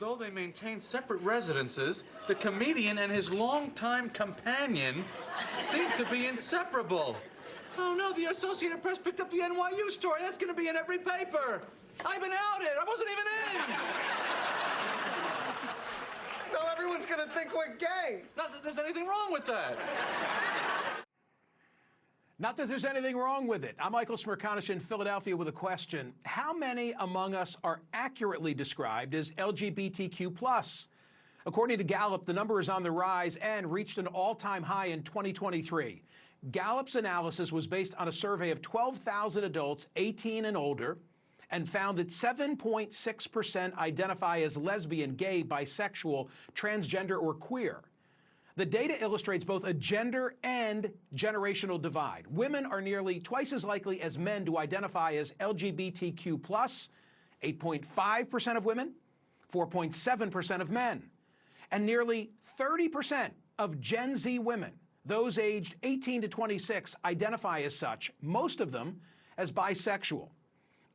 Although they maintain separate residences, the comedian and his longtime companion seem to be inseparable. Oh no, the Associated Press picked up the NYU story. That's going to be in every paper. I've been outed. I wasn't even in. No, everyone's going to think we're gay. Not that there's anything wrong with that. Not that there's anything wrong with it. I'm Michael Smerconish in Philadelphia with a question. How many among us are accurately described as LGBTQ+? According to Gallup, the number is on the rise and reached an all-time high in 2023. Gallup's analysis was based on a survey of 12,000 adults 18 and older and found that 7.6% identify as lesbian, gay, bisexual, transgender, or queer. The data illustrates both a gender and generational divide. Women are nearly twice as likely as men to identify as LGBTQ+, 8.5% of women, 4.7% of men, and nearly 30% of Gen Z women, those aged 18 to 26, identify as such, most of them as bisexual.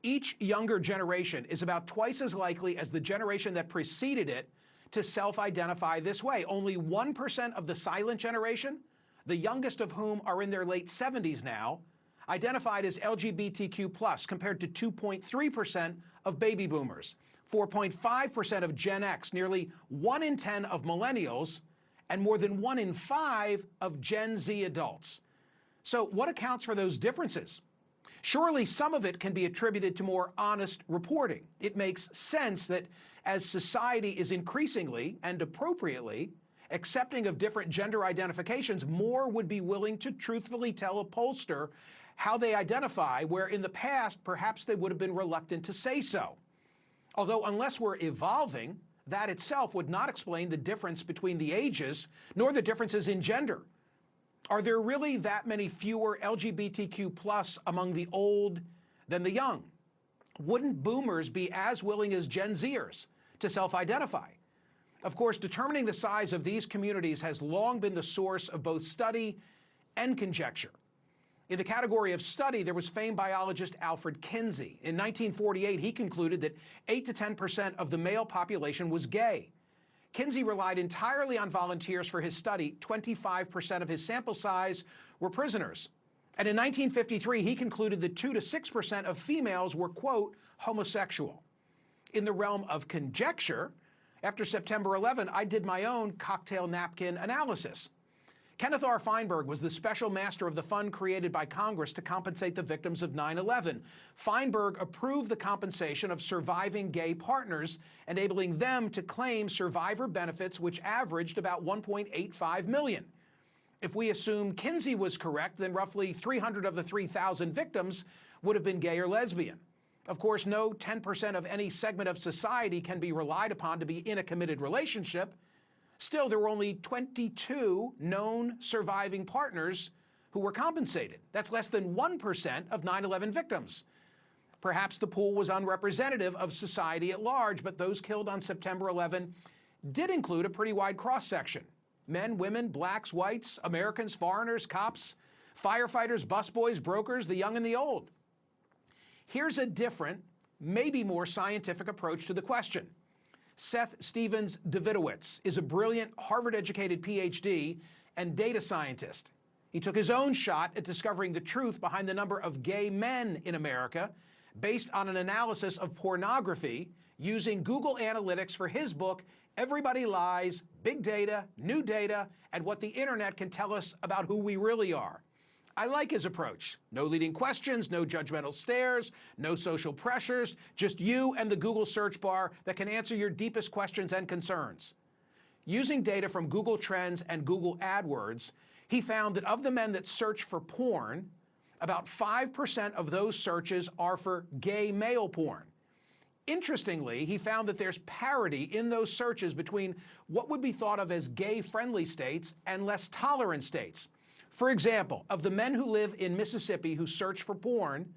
Each younger generation is about twice as likely as the generation that preceded it to self-identify this way. Only 1% of the silent generation, the youngest of whom are in their late 70s now, identified as LGBTQ+, compared to 2.3% of baby boomers, 4.5% of Gen X, nearly 1 in 10 of millennials, and more than 1 in 5 of Gen Z adults. So what accounts for those differences? Surely some of it can be attributed to more honest reporting. It makes sense that as society is increasingly and appropriately accepting of different gender identifications, more would be willing to truthfully tell a pollster how they identify, where in the past perhaps they would have been reluctant to say so. Although unless we're evolving, that itself would not explain the difference between the ages, nor the differences in gender. Are there really that many fewer LGBTQ+ among the old than the young? Wouldn't boomers be as willing as Gen Zers to self-identify? Of course, determining the size of these communities has long been the source of both study and conjecture. In the category of study, there was famed biologist Alfred Kinsey. In 1948, he concluded that 8 to 10% of the male population was gay. Kinsey relied entirely on volunteers for his study. 25% of his sample size were prisoners. And in 1953, he concluded that 2 to 6% of females were, quote, homosexual. In the realm of conjecture, after September 11, I did my own cocktail napkin analysis. Kenneth R. Feinberg was the special master of the fund created by Congress to compensate the victims of 9/11. Feinberg approved the compensation of surviving gay partners, enabling them to claim survivor benefits, which averaged about $1.85 million. If we assume Kinsey was correct, then roughly 300 of the 3,000 victims would have been gay or lesbian. Of course, no 10% of any segment of society can be relied upon to be in a committed relationship. Still, there were only 22 known surviving partners who were compensated. That's less than 1% of 9/11 victims. Perhaps the pool was unrepresentative of society at large, but those killed on September 11 did include a pretty wide cross-section. Men, women, blacks, whites, Americans, foreigners, cops, firefighters, busboys, brokers, the young and the old. Here's a different, maybe more scientific approach to the question. Seth Stevens-Davidowitz is a brilliant Harvard-educated PhD and data scientist. He took his own shot at discovering the truth behind the number of gay men in America based on an analysis of pornography using Google Analytics for his book, Everybody Lies, Big Data, New Data, and What the Internet Can Tell Us About Who We Really Are. I like his approach. No leading questions, no judgmental stares, no social pressures, just you and the Google search bar that can answer your deepest questions and concerns. Using data from Google Trends and Google AdWords, he found that of the men that search for porn, about 5% of those searches are for gay male porn. Interestingly, he found that there's parity in those searches between what would be thought of as gay-friendly states and less tolerant states. For example, of the men who live in Mississippi who search for porn,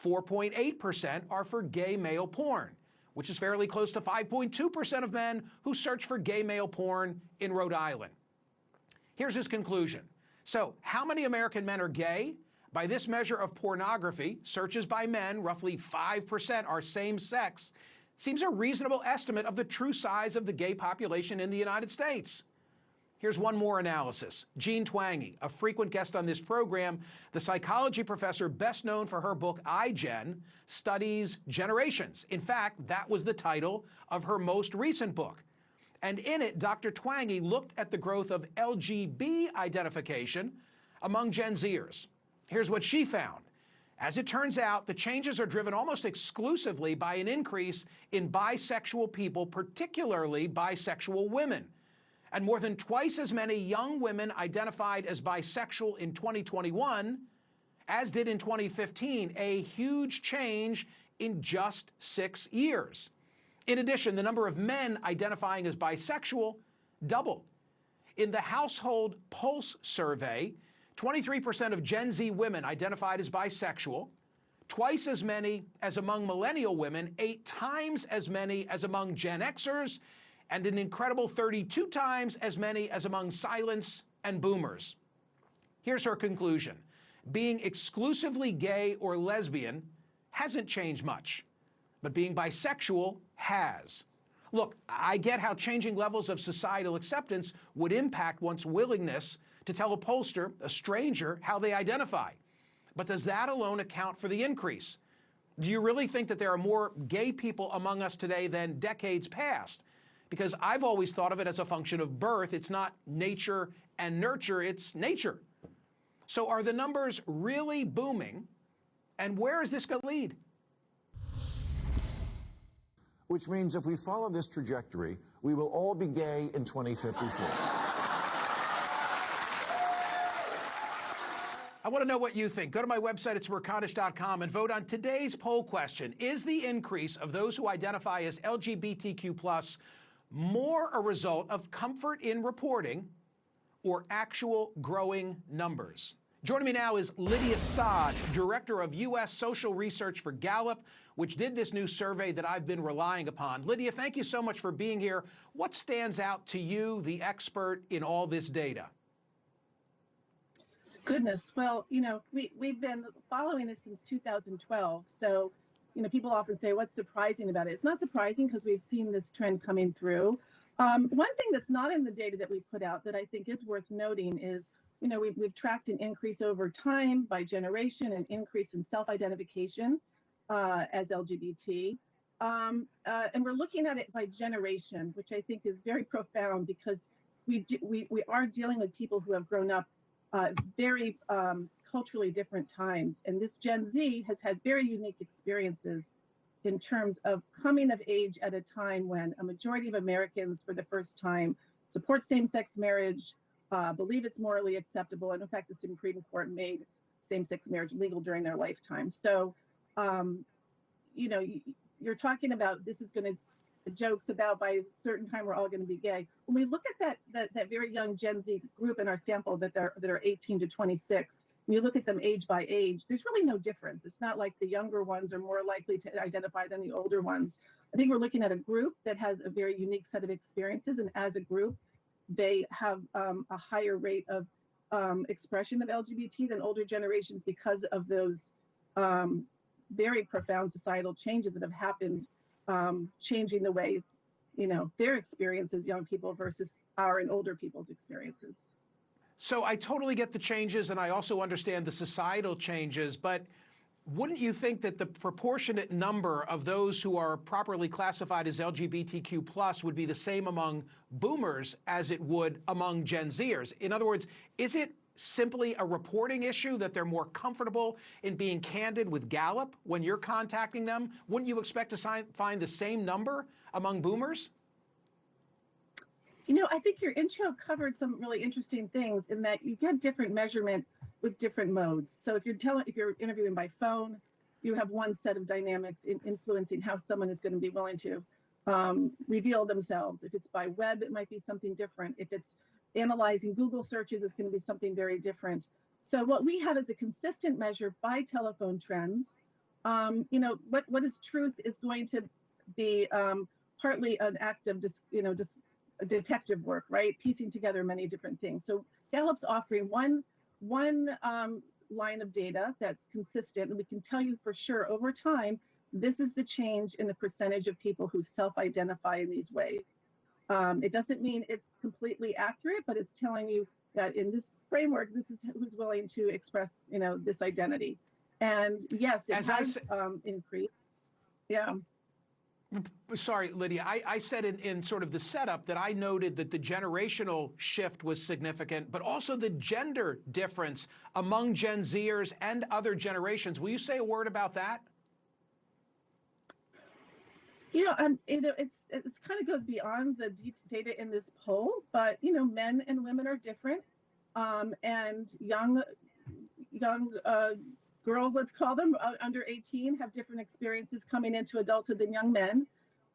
4.8% are for gay male porn, which is fairly close to 5.2% of men who search for gay male porn in Rhode Island. Here's his conclusion. So, how many American men are gay? By this measure of pornography, searches by men, roughly 5% are same-sex, seems a reasonable estimate of the true size of the gay population in the United States. Here's one more analysis. Jean Twenge, a frequent guest on this program, the psychology professor best known for her book iGen, studies generations. In fact, that was the title of her most recent book. And in it, Dr. Twenge looked at the growth of LGB identification among Gen Zers. Here's what she found. As it turns out, the changes are driven almost exclusively by an increase in bisexual people, particularly bisexual women. And more than twice as many young women identified as bisexual in 2021 as did in 2015, a huge change in just 6 years. In addition, the number of men identifying as bisexual doubled. In the Household Pulse survey, 23% of Gen Z women identified as bisexual, twice as many as among millennial women, 8 times as many as among Gen Xers, and an incredible 32 times as many as among silents and boomers. Here's her conclusion. Being exclusively gay or lesbian hasn't changed much, but being bisexual has. Look, I get how changing levels of societal acceptance would impact one's willingness to tell a pollster, a stranger, how they identify. But does that alone account for the increase? Do you really think that there are more gay people among us today than decades past? Because I've always thought of it as a function of birth. It's not nature and nurture, it's nature. So are the numbers really booming? And where is this going to lead? Which means if we follow this trajectory, we will all be gay in 2054. I want to know what you think. Go to my website at Smerconish.com and vote on today's poll question. Is the increase of those who identify as LGBTQ+ more a result of comfort in reporting or actual growing numbers? Joining me now is Lydia Saad, Director of U.S. Social Research for Gallup, which did this new survey that I've been relying upon. Lydia, thank you so much for being here. What stands out to you, the expert, in all this data? Goodness. Well, we've been following this since 2012. So, people often say, what's surprising about it? It's not surprising because we've seen this trend coming through. One thing that's not in the data that we put out that I think is worth noting is, we've tracked an increase over time by generation, an increase in self-identification as LGBT. And we're looking at it by generation, which I think is very profound because we are dealing with people who have grown up very culturally different times. And this Gen Z has had very unique experiences in terms of coming of age at a time when a majority of Americans for the first time support same-sex marriage, believe it's morally acceptable. And in fact, the Supreme Court made same-sex marriage legal during their lifetime. So, you're talking about this is going to jokes about by a certain time we're all going to be gay. When we look at that very young Gen Z group in our sample that are 18 to 26, when you look at them age by age, there's really no difference. It's not like the younger ones are more likely to identify than the older ones. I think we're looking at a group that has a very unique set of experiences, and as a group, they have a higher rate of expression of LGBT than older generations because of those very profound societal changes that have happened, changing the way, their experiences, young people versus our and older people's experiences. So I totally get the changes, and I also understand the societal changes, but wouldn't you think that the proportionate number of those who are properly classified as LGBTQ+ would be the same among boomers as it would among Gen Zers? In other words, is it simply a reporting issue that they're more comfortable in being candid with Gallup when you're contacting them? Wouldn't you expect to find the same number among boomers? I think your intro covered some really interesting things in that you get different measurement with different modes. So if you're interviewing by phone, you have one set of dynamics in influencing how someone is going to be willing to reveal themselves. If it's by web, it might be something different. If it's analyzing Google searches, it's going to be something very different. So what we have is a consistent measure by telephone trends. What is truth is going to be partly an act of detective work, right? Piecing together many different things. So Gallup's offering one line of data that's consistent, and we can tell you for sure over time this is the change in the percentage of people who self-identify in these ways. It doesn't mean it's completely accurate, but it's telling you that in this framework, this is who's willing to express, this identity. And yes, it has increased. Yeah. Sorry, Lydia, I said in sort of the setup that I noted that the generational shift was significant, but also the gender difference among Gen Zers and other generations. Will you say a word about that? It's kind of goes beyond the data in this poll, but men and women are different, and young girls, let's call them, under 18, have different experiences coming into adulthood than young men,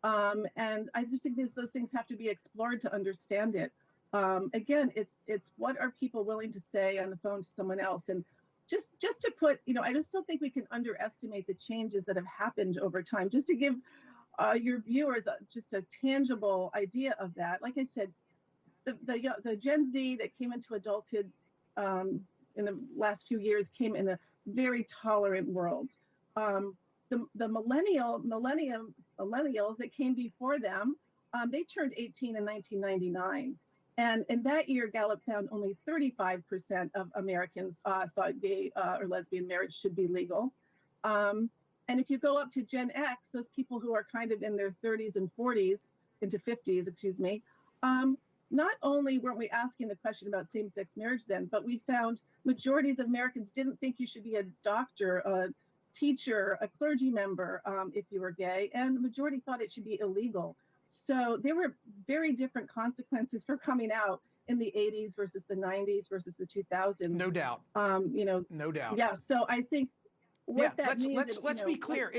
and I just think those things have to be explored to understand it. Again, it's what are people willing to say on the phone to someone else, and just to put, I just don't think we can underestimate the changes that have happened over time. Just to give your viewers just a tangible idea of that. Like I said, the Gen Z that came into adulthood in the last few years came in a very tolerant world. The millennials that came before them, they turned 18 in 1999. And in that year, Gallup found only 35% of Americans thought gay or lesbian marriage should be legal. And if you go up to Gen X, those people who are kind of in their 30s and 40s, into 50s, excuse me, not only weren't we asking the question about same-sex marriage then, but we found majorities of Americans didn't think you should be a doctor, a teacher, a clergy member if you were gay, and the majority thought it should be illegal. So there were very different consequences for coming out in the 80s versus the 90s versus the 2000s. No doubt. No doubt. Yeah, so I think let's be clear.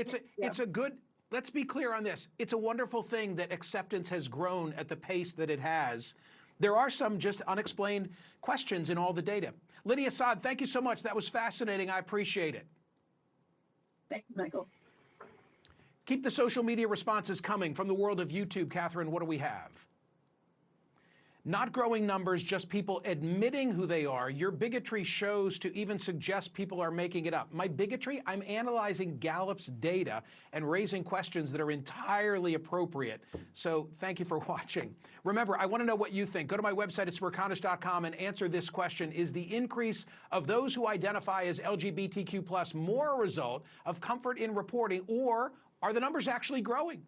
Let's be clear on this. It's a wonderful thing that acceptance has grown at the pace that it has. There are some just unexplained questions in all the data. Lydia Saad, thank you so much. That was fascinating. I appreciate it. Thank you, Michael. Keep the social media responses coming from the world of YouTube. Catherine, what do we have? Not growing numbers, just people admitting who they are. Your bigotry shows to even suggest people are making it up. My bigotry? I'm analyzing Gallup's data and raising questions that are entirely appropriate. So thank you for watching. Remember, I want to know what you think. Go to my website at Smerconish.com and answer this question. Is the increase of those who identify as LGBTQ+ more a result of comfort in reporting, or are the numbers actually growing?